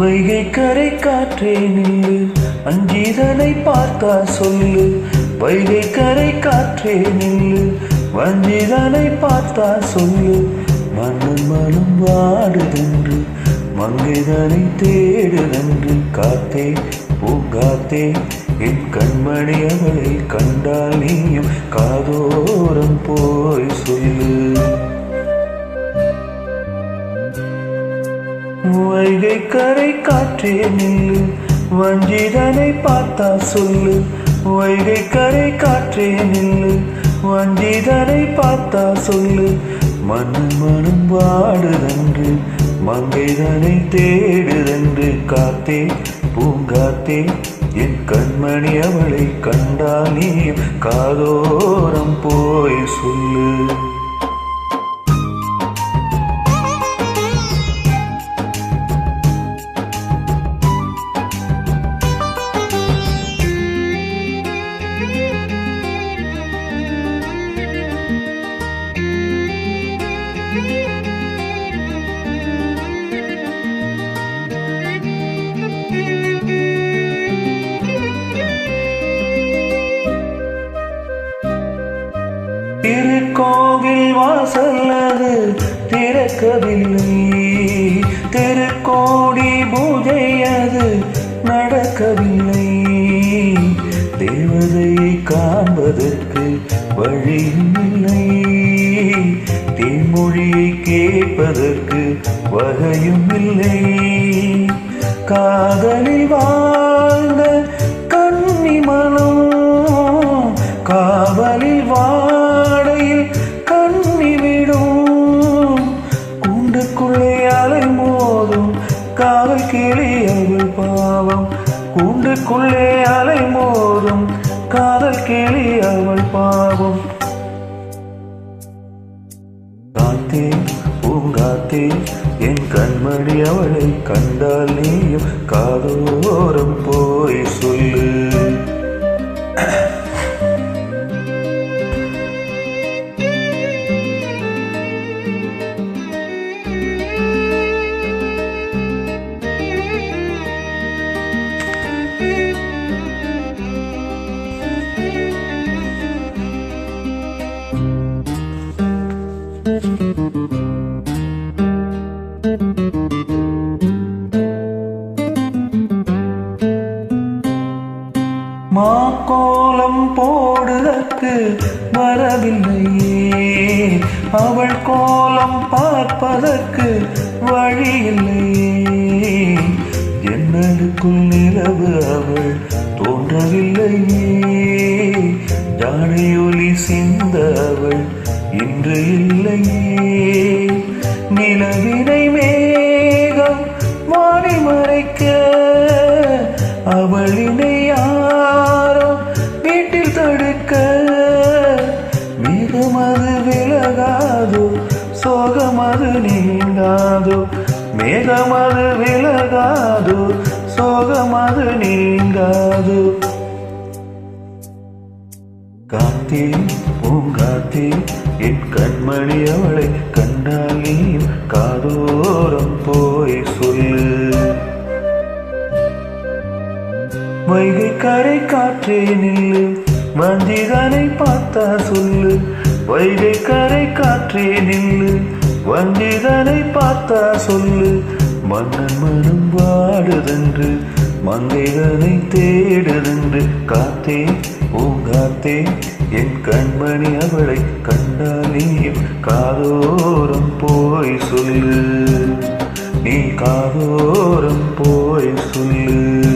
வைகை கரை காற்றே நில்லு, அஞ்சிதனை பார்த்தா சொல்லு. வைகை கரை காற்றே நில்லு, வஞ்சிதனை பார்த்தா சொல்லு. மன்னன் மனம் வாடுதென்று, மங்கைதனை தேடுதென்று. காத்தே பூங்காத்தே என் கண்மணி, அவளை கண்டால் நீயும் காதோரம் போய் சொல்லு. வைகை கரை காற்றே நில்லு, வஞ்சிதனை பார்த்தா சொல்லு. வைகை கரை காற்றே நில்லு, வஞ்சிதனை பார்த்தா சொல்லு. மன்னன் மனம் வாடுதென்று, மங்கைதனை தேடுதென்று. காத்தே பூங்காத்தே என் கண்மணி, அவளை கண்டால் நீயும் காதோரம் போய் சொல்லு. திருக்கோவில் வாசல் அது திறக்கவில்லை, திருக்கோடி பூஜை அது நடக்கவில்லை. தேவதையை காண்பதற்கு வழியும் இல்லை, தேன்மொழியை கேட்பதற்கு வகையும் இல்லை. காதலில் வாழ்ந்த கன்னி மனம் காவலில் வாடையில் கண்ணி விடும். கூண்டுக்குள்ளே அலை மோதும் காவல் கிளி அவள் பாவம். கூண்டுக்குள்ளே அலை மோதும் காதல் கிளி அவள் பாவம். காத்தே பூங்காத்தே என் கண்மணி, அவளை கண்டால் நீயும் காதோரம் போய் சொல்லு. மாக்கோலம் போடுதற்கு வரவில்லையே, அவள் கோலம் பார்ப்பதற்கு வழி இல்லையே. ஜன்னலுக்குள் நிலவு அவள் தோன்றவில்லையே, ஜாடையொலி சிந்த அவள் இன்று இல்லையே. நிலவினை மேகம் வாடி மறைக்க, அவளினை யாரோ வீட்டில் தடுக்க. மேகமது விலகாதோ, சோகமது நீங்காதோ. மேகமது விலகாதோ, சோகமது நீங்காதோ. காத்தே பூங்காத்தே என் கண்மணி, அவளை கண்டால் நீயும் காதோரம் போய் சொல்லு. வைகை கரை காற்றே நில்லு, வஞ்சிதனை பார்த்தா சொல்லு. வைகை கரை காற்றே நில்லு, வஞ்சிதனை பார்த்தா சொல்லு. மன்னன் மனம் வாடுதென்று, மங்கைதனை தேடுதென்று. காத்தே பூங்காத்தே என் கண்மணி, அவளை கண்டால் நீயும் காதோரம் போய் சொல்லு. நீ காதோரம் போய் சொல்லு.